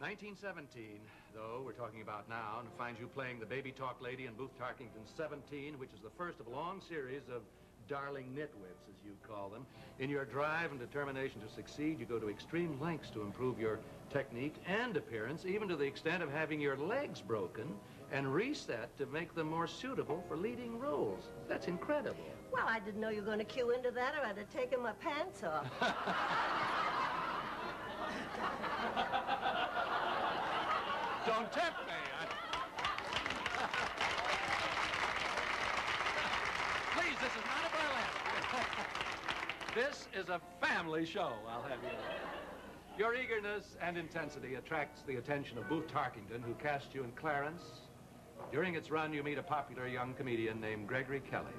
1917, though, we're talking about now, and finds you playing the baby talk lady in Booth Tarkington's 17, which is the first of a long series of darling nitwits, as you call them. In your drive and determination to succeed, you go to extreme lengths to improve your technique and appearance, even to the extent of having your legs broken and reset to make them more suitable for leading roles. That's incredible. Well, I didn't know you were going to cue into that, or I'd have taken my pants off. Don't tempt me. Please, this is not a burlesque. This is a family show, I'll have you know. Your eagerness and intensity attracts the attention of Booth Tarkington, who cast you in Clarence. During its run, you meet a popular young comedian named Gregory Kelly.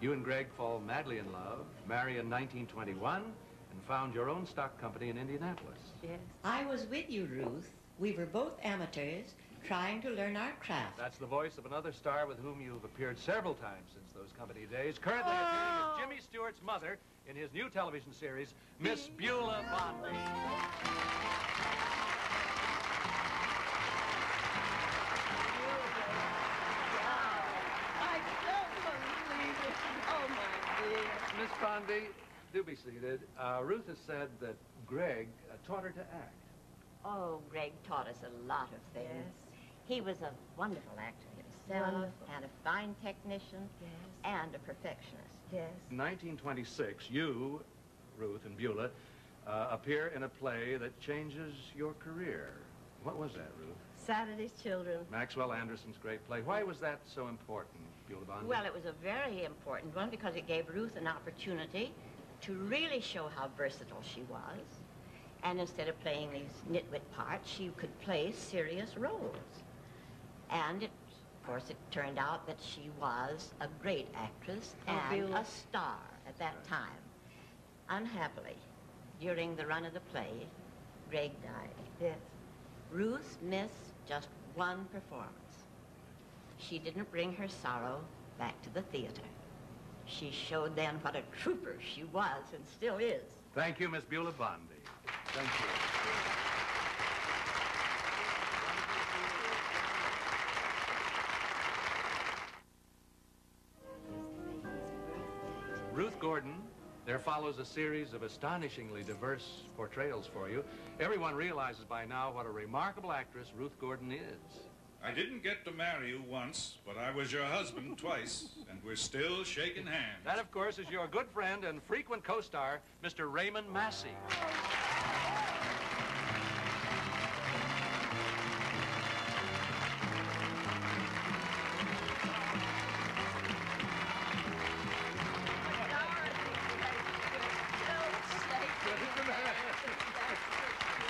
You and Greg fall madly in love, marry in 1921, and found your own stock company in Indianapolis. Yes. I was with you, Ruth. We were both amateurs trying to learn our craft. That's the voice of another star with whom you've appeared several times since those company days, currently appearing as Jimmy Stewart's mother in his new television series, Miss Beulah Bondi. Miss Bondi, do be seated. Ruth has said that Greg taught her to act. Oh, Greg taught us a lot of things. Yes. He was a wonderful actor himself, Wonderful. and a fine technician, Yes. and a perfectionist. Yes. In 1926, you, Ruth and Beulah, appear in a play that changes your career. What was that, Ruth? Saturday's Children. Maxwell Anderson's great play. Why was that so important, Beulah Bondi? Well, it was a very important one because it gave Ruth an opportunity to really show how versatile she was. And instead of playing these nitwit parts, she could play serious roles. And of course, it turned out that she was a great actress and Beulah. a star at that time. Unhappily, during the run of the play, Greg died. Yes. Ruth missed just one performance. She didn't bring her sorrow back to the theater. She showed then what a trooper she was and still is. Thank you, Miss Beulah Bondi. Thank you. Ruth Gordon, there follows a series of astonishingly diverse portrayals for you. Everyone realizes by now what a remarkable actress Ruth Gordon is. I didn't get to marry you once, but I was your husband twice, and we're still shaking hands. That, of course, is your good friend and frequent co-star, Mr. Raymond Massey.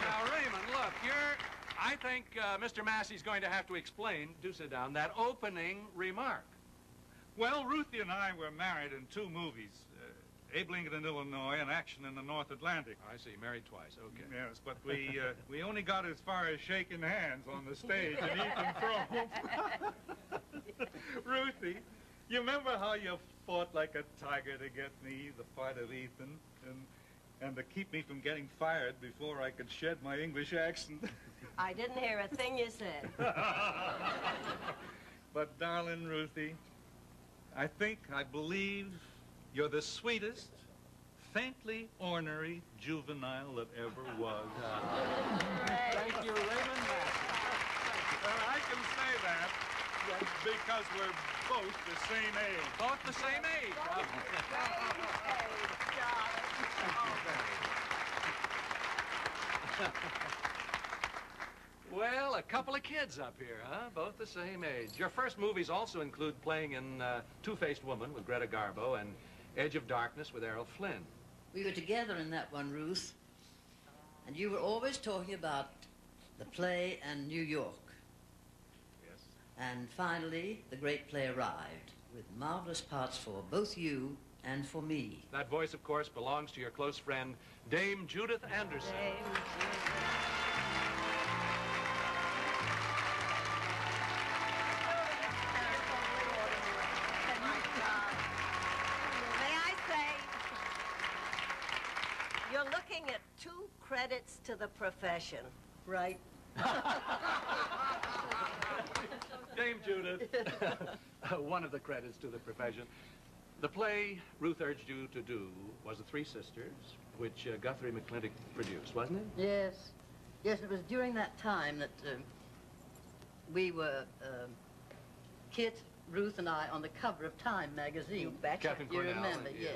Now, Raymond, look, I think Mr. Massey's going to have to explain, do sit down, that opening remark. Well, Ruthie and I were married in 2 movies, Abe Lincoln, Illinois, and Action in the North Atlantic. I see, married twice, okay. Yes, but we only got as far as shaking hands on the stage and eating throne. Ruthie, you remember how you fought like a tiger to get me the part of Ethan, and to keep me from getting fired before I could shed my English accent? I didn't hear a thing you said. But, darling Ruthie, I believe you're the sweetest, faintly ornery juvenile that ever was. Thank you, Raymond Massey. Well, I can say that because we're both the same age. Both the same age. Well, a couple of kids up here, huh? Both the same age. Your first movies also include playing in Two-Faced Woman with Greta Garbo and Edge of Darkness with Errol Flynn. We were together in that one, Ruth, and you were always talking about the play and New York. Yes. And finally, the great play arrived, with marvelous parts for both you and for me. That voice, of course, belongs to your close friend, Dame Judith Anderson. You're looking at 2 credits to the profession, right? Dame Judith, one of the credits to the profession. The play Ruth urged you to do was The Three Sisters, which Guthrie McClintock produced, wasn't it? Yes. Yes, it was during that time that we were, Kit, Ruth, and I on the cover of Time magazine. You betcha. Captain You Cornell, remember, yes.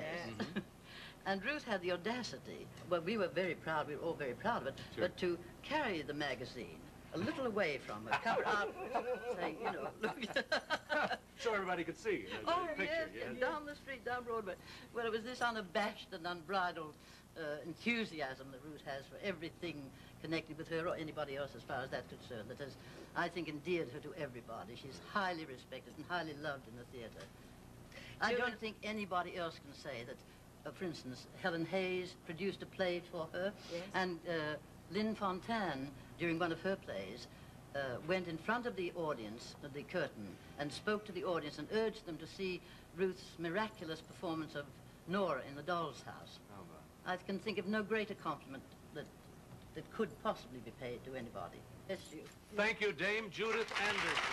And Ruth had the audacity, well, we were very proud, we were all very proud of it, Sure. but to carry the magazine a little away from her, cover up, saying, you know, look. So everybody could see the Oh, picture. yes, down the street, down Broadway. Well, it was this unabashed and unbridled enthusiasm that Ruth has for everything connected with her or anybody else as far as that's concerned, that has, I think, endeared her to everybody. She's highly respected and highly loved in the theater. I don't think anybody else can say that, for instance, Helen Hayes produced a play for her, Yes. and Lynn Fontaine, during one of her plays, went in front of the audience, the curtain, and spoke to the audience and urged them to see Ruth's miraculous performance of Nora in The Doll's House. Oh, well. I can think of no greater compliment that could possibly be paid to anybody. Yes, you. Thank you, Dame Judith Anderson.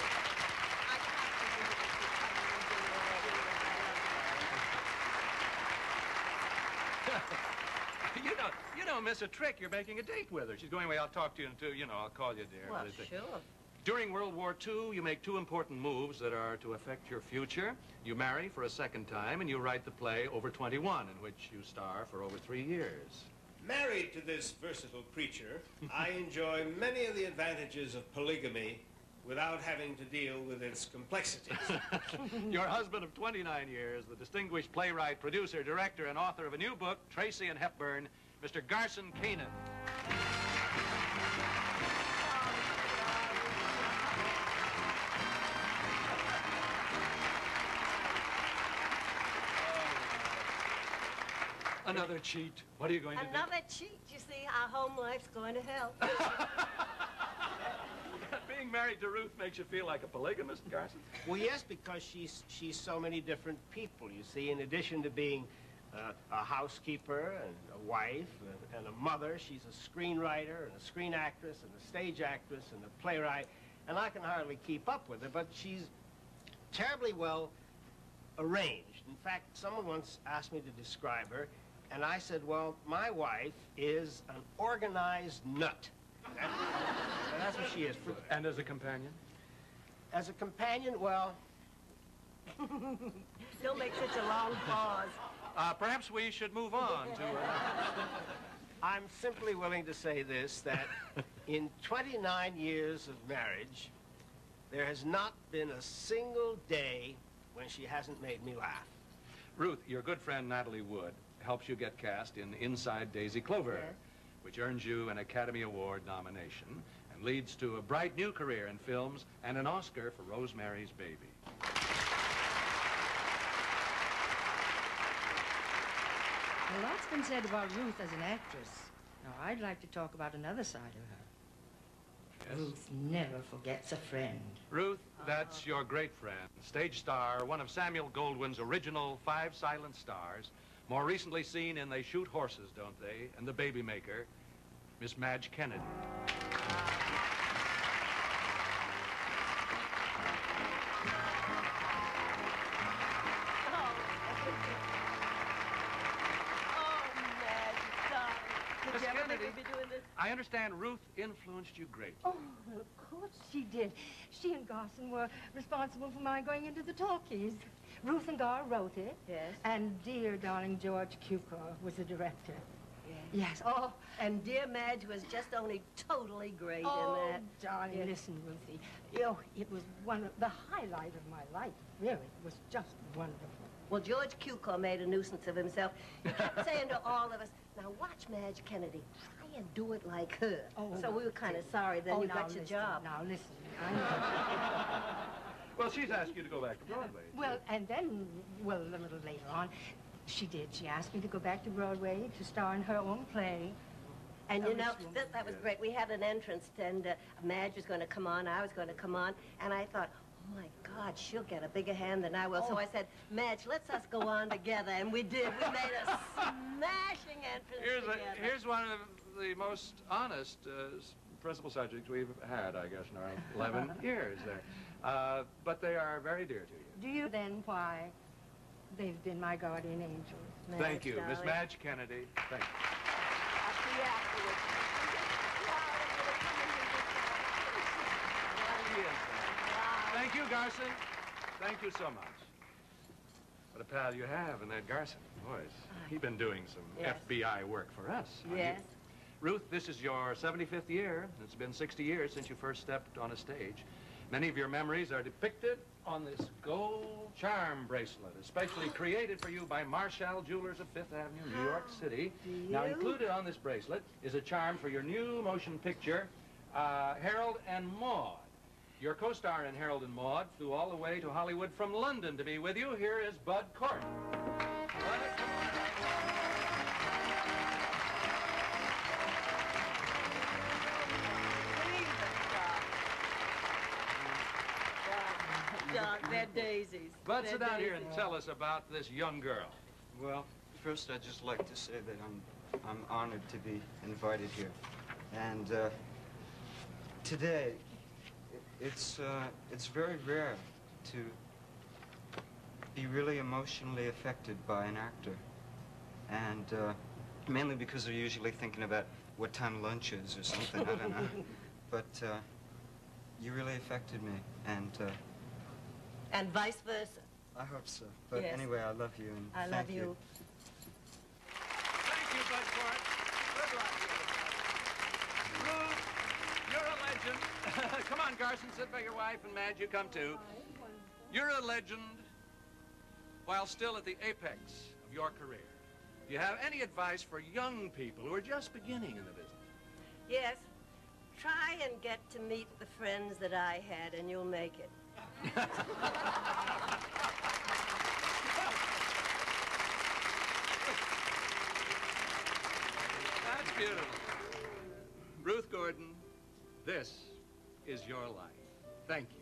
You don't miss a trick. You're making a date with her. She's going away. I'll talk to you in two. You know, I'll call you, dear. Well, What do you think? sure. During World War II, you make two important moves that are to affect your future. You marry for a second time, and you write the play Over 21, in which you star for over 3 years. Married to this versatile creature, I enjoy many of the advantages of polygamy without having to deal with its complexities. Your husband of 29 years, the distinguished playwright, producer, director, and author of a new book, Tracy and Hepburn, Mr. Garson Kanan. Another cheat. What are you going to do? Another cheat. You see, our home life's going to hell. Being married to Ruth makes you feel like a polygamist, Garson? Well, yes, because she's so many different people, you see. In addition to being a housekeeper and a wife and a mother, she's a screenwriter and a screen actress and a stage actress and a playwright. And I can hardly keep up with her, but she's terribly well arranged. In fact, someone once asked me to describe her, and I said, well, my wife is an organized nut. That's what she is. And as a companion? As a companion, well... Don't make such a long pause. Perhaps we should move on to... I'm simply willing to say this, that in 29 years of marriage, there has not been a single day when she hasn't made me laugh. Ruth, your good friend Natalie Wood helps you get cast in Inside Daisy Clover, Yes. which earns you an Academy Award nomination and leads to a bright new career in films and an Oscar for Rosemary's Baby. A lot's been said about Ruth as an actress. Now, I'd like to talk about another side of her. Yes. Ruth never forgets a friend. Ruth, that's your great friend, stage star, one of Samuel Goldwyn's original 5 silent stars, more recently seen in They Shoot Horses, Don't They, and The Baby Maker, Miss Madge Kennedy. Miss Kennedy, I understand Ruth influenced you greatly. Oh, well, of course she did. She and Garson were responsible for my going into the talkies. Ruth and Gar wrote it. Yes. And dear, darling George Cukor was the director. Yes. Yes. Oh, And dear Madge was just only totally great oh, in that. darling, Yes. listen, Ruthie. You know, it was one of the highlight of my life. Really, it was just wonderful. Well, George Cukor made a nuisance of himself. He kept saying to all of us, now watch Madge Kennedy. Try and do it like her. Oh, so we were kind of sorry. Then oh, you now got your listen, job. Now, listen. I know. Well, she's asked you to go back to Broadway. Well, and then, well, a little later on, she did. She asked me to go back to Broadway to star in her own play. And A you know, rich woman. that was great. We had an entrance, and Madge was going to come on, I was going to come on, and I thought, oh my God, she'll get a bigger hand than I will. So I said, Madge, let's us go on together, and we did. We made a smashing entrance together. Here's one of the most honest principal subjects we've had, I guess, in our 11 years there. But they are very dear to you. Do you then why they've been my guardian angels? Thank you. Miss darling. Madge Kennedy, thank you. I'll see you afterwards. He is there. Thank you, Garson. Thank you so much. What a pal you have in that Garson. Boys, he's been doing some Yes. FBI work for us. Yes. Ruth, this is your 75th year. It's been 60 years since you first stepped on a stage. Many of your memories are depicted on this gold charm bracelet, especially created for you by Marshall Jewelers of Fifth Avenue, New York City. Now, included on this bracelet is a charm for your new motion picture, Harold and Maude. Your co-star in Harold and Maude flew all the way to Hollywood from London to be with you. Here is Bud Cort. They're daisies. Bud, They're sit down here daisies. and tell us about this young girl. Well, first I'd just like to say that I'm honored to be invited here. And today, it's very rare to be really emotionally affected by an actor. And mainly because they're usually thinking about what time lunch is or something, I don't know. But you really affected me, And vice versa. I hope so. But Yes. anyway, I love you and I thank love you. Thank you, Bud Cort. Good luck. Ruth, you're a legend. Come on, Garson, sit by your wife, and Madge, you come too. You're a legend while still at the apex of your career. Do you have any advice for young people who are just beginning in the business? Yes. Try and get to meet the friends that I had, and you'll make it. That's beautiful. Ruth Gordon, this is your life. Thank you.